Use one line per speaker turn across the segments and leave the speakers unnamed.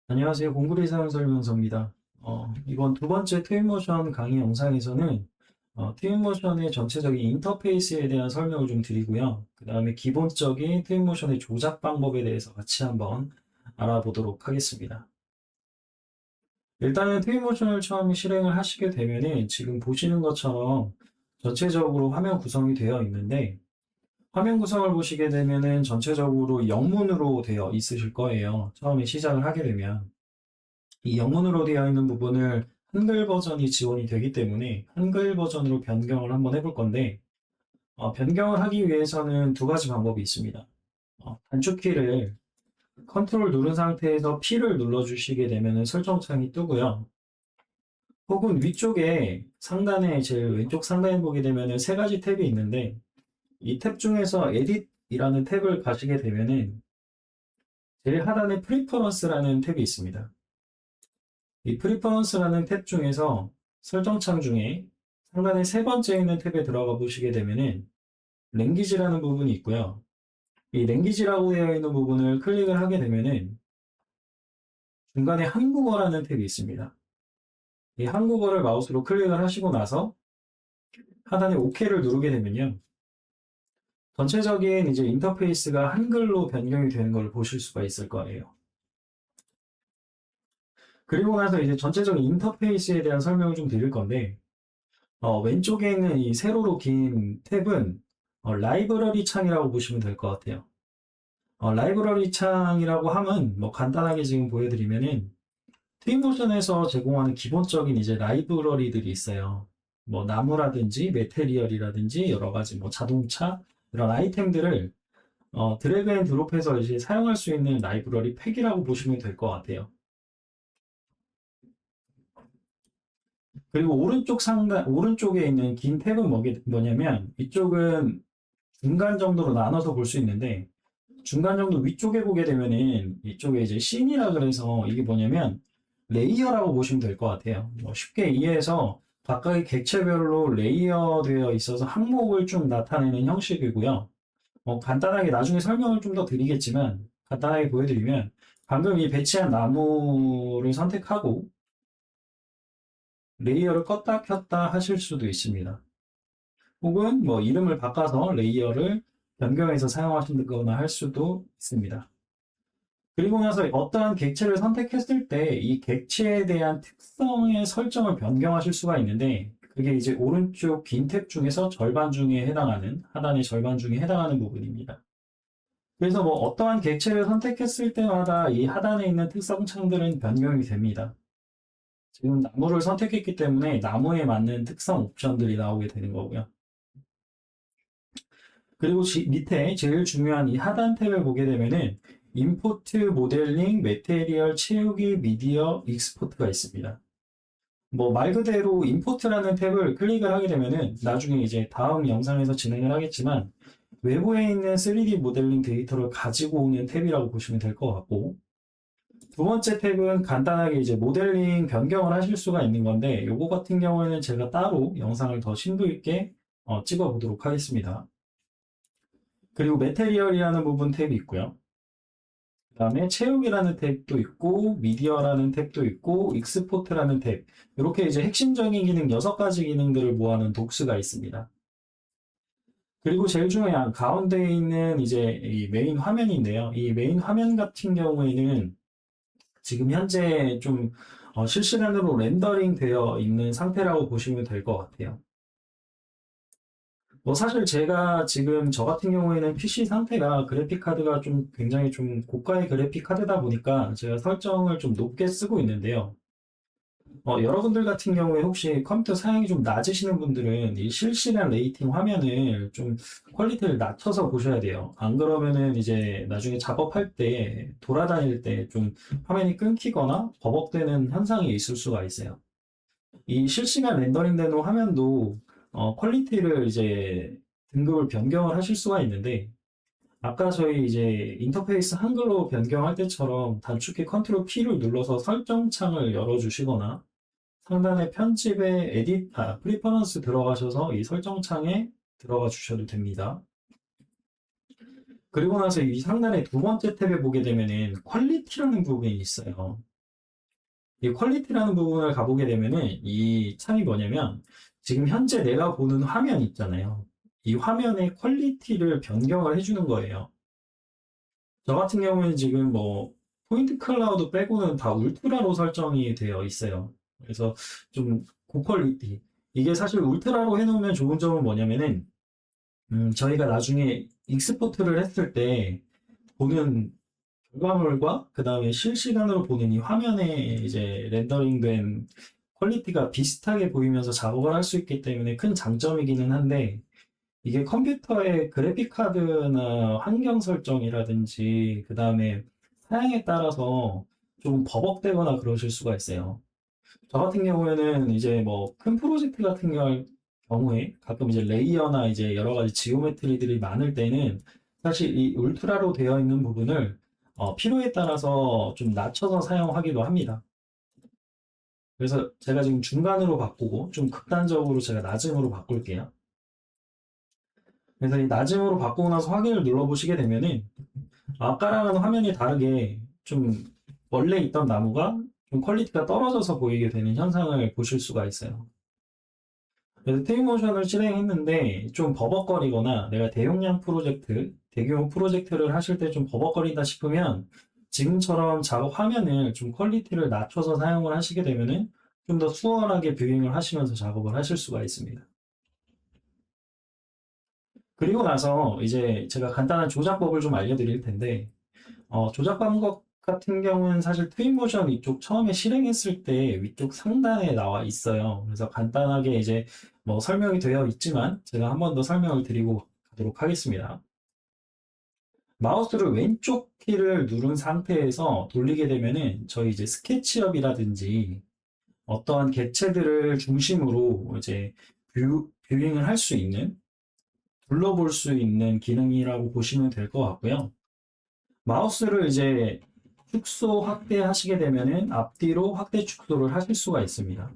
안녕하세요. 공구리 사용 설명서입니다. 이번 두 번째 트윈모션 강의 영상에서는 트윈모션의 전체적인 인터페이스에 대한 설명을 좀 드리고요. 그 다음에 기본적인 트윈모션의 조작 방법에 대해서 같이 한번 알아보도록 하겠습니다. 일단은 트윈모션을 처음 실행을 하시게 되면은 지금 보시는 것처럼 전체적으로 화면 구성이 되어 있는데, 화면 구성을 보시게 되면은 전체적으로 영문으로 되어 있으실 거예요. 처음에 시작을 하게 되면. 이 영문으로 되어 있는 부분을 한글 버전이 지원이 되기 때문에 한글 버전으로 변경을 한번 해볼 건데, 변경을 하기 위해서는 두 가지 방법이 있습니다. 단축키를 컨트롤 누른 상태에서 P를 눌러주시게 되면 설정창이 뜨고요. 혹은 위쪽에 상단에 제일 왼쪽 상단에 보게 되면 세 가지 탭이 있는데, 이 탭 중에서 Edit이라는 탭을 가시게 되면은 제일 하단에 Preference라는 탭이 있습니다. 이 프리퍼런스라는 탭 중에서 설정창 중에 상단에 세 번째에 있는 탭에 들어가 보시게 되면은 랭귀지라는 부분이 있고요. 이 랭귀지라고 되어 있는 부분을 클릭을 하게 되면은 중간에 한국어라는 탭이 있습니다. 이 한국어를 마우스로 클릭을 하시고 나서 하단에 OK를 누르게 되면요. 전체적인 이제 인터페이스가 한글로 변경이 되는 걸 보실 수가 있을 거예요. 그리고 나서 이제 전체적인 인터페이스에 대한 설명을 좀 드릴 건데, 왼쪽에 있는 이 세로로 긴 탭은 라이브러리 창이라고 보시면 될 것 같아요. 라이브러리 창이라고 하면 뭐 간단하게 지금 보여드리면은 트윈모션에서 제공하는 기본적인 이제 라이브러리들이 있어요. 뭐 나무라든지 메테리얼이라든지 여러 가지 뭐 자동차 이런 아이템들을 드래그 앤 드롭해서 이제 사용할 수 있는 라이브러리 팩이라고 보시면 될 것 같아요. 그리고 오른쪽 상단 오른쪽에 있는 긴 탭은 뭐냐면 이쪽은 중간 정도로 나눠서 볼 수 있는데 중간 정도 위쪽에 보게 되면은 이쪽에 이제 씬이라 그래서 이게 뭐냐면 레이어라고 보시면 될 것 같아요. 뭐 쉽게 이해해서 각각의 객체별로 레이어 되어 있어서 항목을 좀 나타내는 형식이고요. 간단하게 나중에 설명을 좀 더 드리겠지만 간단하게 보여드리면 방금 이 배치한 나무를 선택하고 레이어를 껐다 켰다 하실 수도 있습니다. 혹은 뭐 이름을 바꿔서 레이어를 변경해서 사용하시거나 할 수도 있습니다. 그리고 나서 어떠한 객체를 선택했을 때 이 객체에 대한 특성의 설정을 변경하실 수가 있는데 그게 이제 오른쪽 긴 탭 중에서 절반 중에 해당하는 하단의 절반 중에 해당하는 부분입니다. 그래서 뭐 어떠한 객체를 선택했을 때마다 이 하단에 있는 특성 창들은 변경이 됩니다. 지금 나무를 선택했기 때문에 나무에 맞는 특성 옵션들이 나오게 되는 거고요. 그리고 밑에 제일 중요한 이 하단 탭을 보게 되면은 임포트, 모델링, 메테리얼, 채우기, 미디어, 익스포트가 있습니다. 뭐 말 그대로 임포트라는 탭을 클릭을 하게 되면은 나중에 이제 다음 영상에서 진행을 하겠지만 외부에 있는 3D 모델링 데이터를 가지고 오는 탭이라고 보시면 될 것 같고 두 번째 탭은 간단하게 이제 모델링 변경을 하실 수가 있는 건데 요거 같은 경우에는 제가 따로 영상을 더 심도 있게 찍어 보도록 하겠습니다. 그리고 메테리얼이라는 부분 탭이 있고요. 그 다음에 채우기라는 탭도 있고, 미디어라는 탭도 있고, 익스포트라는 탭. 이렇게 이제 핵심적인 기능 6가지 기능들을 모아놓은 독스가 있습니다. 그리고 제일 중요한 가운데에 있는 이제 이 메인 화면인데요. 이 메인 화면 같은 경우에는 지금 현재 좀 실시간으로 렌더링 되어 있는 상태라고 보시면 될 것 같아요. 뭐 사실 제가 지금 저 같은 경우에는 PC 상태가 그래픽 카드가 좀 굉장히 좀 고가의 그래픽 카드다 보니까 제가 설정을 좀 높게 쓰고 있는데요. 여러분들 같은 경우에 혹시 컴퓨터 사양이 좀 낮으시는 분들은 이 실시간 레이팅 화면을 좀 퀄리티를 낮춰서 보셔야 돼요. 안 그러면은 이제 나중에 작업할 때 돌아다닐 때 좀 화면이 끊기거나 버벅대는 현상이 있을 수가 있어요. 이 실시간 렌더링 되는 화면도 퀄리티를 이제 등급을 변경을 하실 수가 있는데 아까 저희 이제 인터페이스 한글로 변경할 때처럼 단축키 컨트롤 P를 눌러서 설정 창을 열어주시거나 상단의 편집에 프리퍼런스 들어가셔서 이 설정 창에 들어가 주셔도 됩니다. 그리고 나서 이 상단의 두 번째 탭에 보게 되면은 퀄리티라는 부분이 있어요. 이 퀄리티라는 부분을 가보게 되면은 이 참이 뭐냐면 지금 현재 내가 보는 화면 있잖아요. 이 화면의 퀄리티를 변경을 해주는 거예요. 저 같은 경우는 지금 뭐 포인트 클라우드 빼고는 다 울트라로 설정이 되어 있어요. 그래서 좀 고퀄리티. 이게 사실 울트라로 해놓으면 좋은 점은 뭐냐면은 저희가 나중에 익스포트를 했을 때 보는 결과물과 그 다음에 실시간으로 보는 이 화면에 이제 렌더링된 퀄리티가 비슷하게 보이면서 작업을 할 수 있기 때문에 큰 장점이기는 한데 이게 컴퓨터의 그래픽 카드나 환경 설정이라든지 그 다음에 사양에 따라서 좀 버벅대거나 그러실 수가 있어요. 저 같은 경우에는 이제 뭐 큰 프로젝트 같은 경우에 가끔 이제 레이어나 이제 여러 가지 지오메트리들이 많을 때는 사실 이 울트라로 되어 있는 부분을 필요에 따라서 좀 낮춰서 사용하기도 합니다. 그래서 제가 지금 중간으로 바꾸고 좀 극단적으로 제가 낮음으로 바꿀게요. 그래서 이 낮음으로 바꾸고 나서 확인을 눌러보시게 되면은 아까랑은 화면이 다르게 좀 원래 있던 나무가 좀 퀄리티가 떨어져서 보이게 되는 현상을 보실 수가 있어요. 그래서 트윈모션을 실행했는데 좀 버벅거리거나 내가 대용량 프로젝트, 대규모 프로젝트를 하실 때 좀 버벅거린다 싶으면 지금처럼 작업 화면을 좀 퀄리티를 낮춰서 사용을 하시게 되면은 좀 더 수월하게 뷰잉을 하시면서 작업을 하실 수가 있습니다. 그리고 나서 이제 제가 간단한 조작법을 좀 알려드릴 텐데 조작 방법 같은 경우는 사실 트윈모션 이쪽 처음에 실행했을 때 위쪽 상단에 나와 있어요. 그래서 간단하게 이제 뭐 설명이 되어 있지만 제가 한 번 더 설명을 드리고 가도록 하겠습니다. 마우스를 왼쪽 키를 누른 상태에서 돌리게 되면은 저희 이제 스케치업이라든지 어떠한 객체들을 중심으로 이제 뷰잉을 할 수 있는 둘러볼 수 있는 기능이라고 보시면 될 것 같고요. 마우스를 이제 축소 확대하시게 되면은 앞뒤로 확대 축소를 하실 수가 있습니다.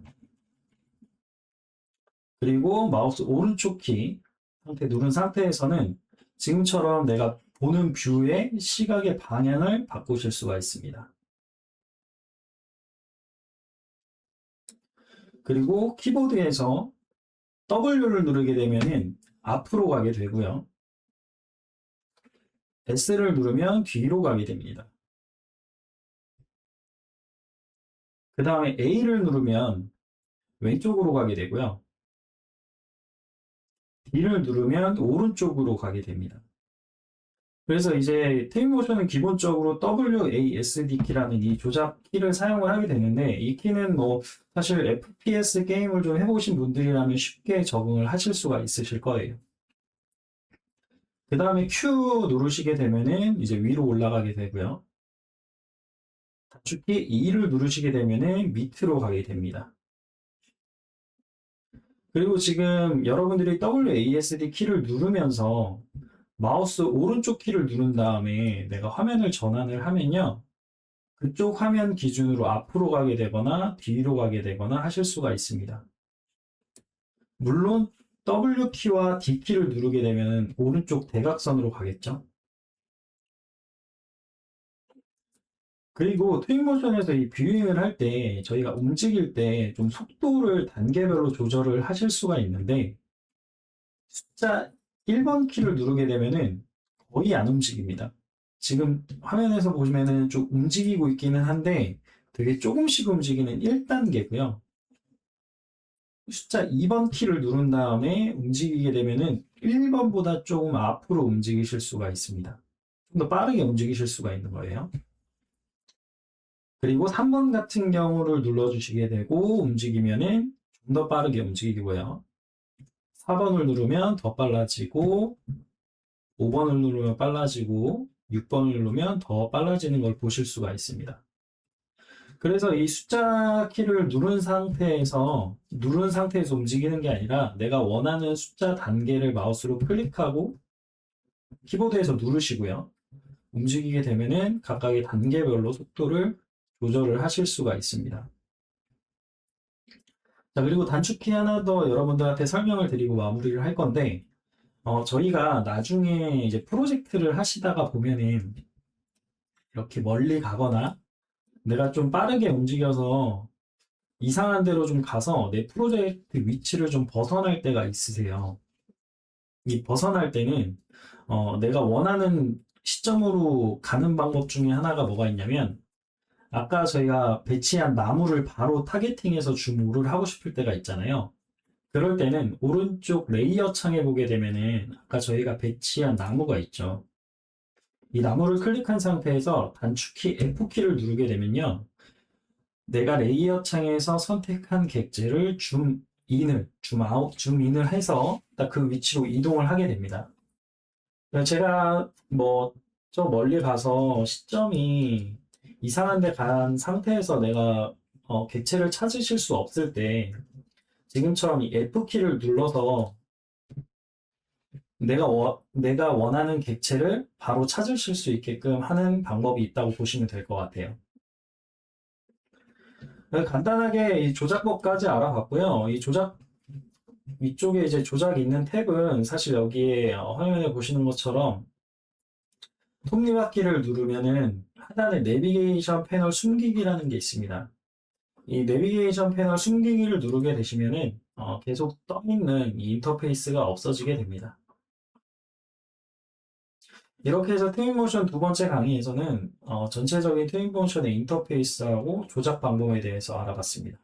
그리고 마우스 오른쪽 키 상태 누른 상태에서는 지금처럼 내가 보는 뷰의 시각의 방향을 바꾸실 수가 있습니다. 그리고 키보드에서 W를 누르게 되면은 앞으로 가게 되고요. S를 누르면 뒤로 가게 됩니다. 그 다음에 A를 누르면 왼쪽으로 가게 되고요. D를 누르면 오른쪽으로 가게 됩니다. 그래서 이제 테이모션은 기본적으로 WASD 키라는 이 조작 키를 사용을 하게 되는데 이 키는 뭐 사실 FPS 게임을 좀 해보신 분들이라면 쉽게 적응을 하실 수가 있으실 거예요. 그 다음에 Q 누르시게 되면은 이제 위로 올라가게 되고요. 단축키 E를 누르시게 되면은 밑으로 가게 됩니다. 그리고 지금 여러분들이 WASD 키를 누르면서 마우스 오른쪽 키를 누른 다음에 내가 화면을 전환을 하면요. 그쪽 화면 기준으로 앞으로 가게 되거나 뒤로 가게 되거나 하실 수가 있습니다. 물론 W키와 D키를 누르게 되면 오른쪽 대각선으로 가겠죠. 그리고 트윈모션에서 이 뷰잉을 할 때 저희가 움직일 때 좀 속도를 단계별로 조절을 하실 수가 있는데 숫자 1번 키를 누르게 되면은 거의 안 움직입니다. 지금 화면에서 보시면은 좀 움직이고 있기는 한데 되게 조금씩 움직이는 1단계고요. 숫자 2번 키를 누른 다음에 움직이게 되면은 1번보다 조금 앞으로 움직이실 수가 있습니다. 좀 더 빠르게 움직이실 수가 있는 거예요. 그리고 3번 같은 경우를 눌러주시게 되고 움직이면은 좀 더 빠르게 움직이고요. 4번을 누르면 더 빨라지고 5번을 누르면 빨라지고 6번을 누르면 더 빨라지는 걸 보실 수가 있습니다. 그래서 이 숫자 키를 누른 상태에서 움직이는 게 아니라 내가 원하는 숫자 단계를 마우스로 클릭하고 키보드에서 누르시고요. 움직이게 되면은 각각의 단계별로 속도를 조절을 하실 수가 있습니다. 자, 그리고 단축키 하나 더 여러분들한테 설명을 드리고 마무리를 할 건데, 저희가 나중에 이제 프로젝트를 하시다가 보면은 이렇게 멀리 가거나 내가 좀 빠르게 움직여서 이상한 데로 좀 가서 내 프로젝트 위치를 좀 벗어날 때가 있으세요. 이 벗어날 때는 내가 원하는 시점으로 가는 방법 중에 하나가 뭐가 있냐면 아까 저희가 배치한 나무를 바로 타겟팅해서 줌오를 하고 싶을 때가 있잖아요. 그럴 때는 오른쪽 레이어 창에 보게 되면은 아까 저희가 배치한 나무가 있죠. 이 나무를 클릭한 상태에서 단축키 F키를 누르게 되면요. 내가 레이어 창에서 선택한 객체를 줌아웃, 줌인을 해서 딱 그 위치로 이동을 하게 됩니다. 제가 뭐 저 멀리 가서 시점이 이상한 데 간 상태에서 내가 객체를 찾으실 수 없을 때 지금처럼 이 F키를 눌러서 내가 원하는 객체를 바로 찾으실 수 있게끔 하는 방법이 있다고 보시면 될 것 같아요. 간단하게 이 조작법까지 알아봤고요. 이 조작 위쪽에 이제 조작이 있는 탭은 사실 여기에 화면에 보시는 것처럼 톱니바퀴를 누르면은 하단에 내비게이션 패널 숨기기라는 게 있습니다. 이 내비게이션 패널 숨기기를 누르게 되시면은 계속 떠 있는 이 인터페이스가 없어지게 됩니다. 이렇게 해서 트윈모션 두 번째 강의에서는 전체적인 트윈모션의 인터페이스하고 조작 방법에 대해서 알아봤습니다.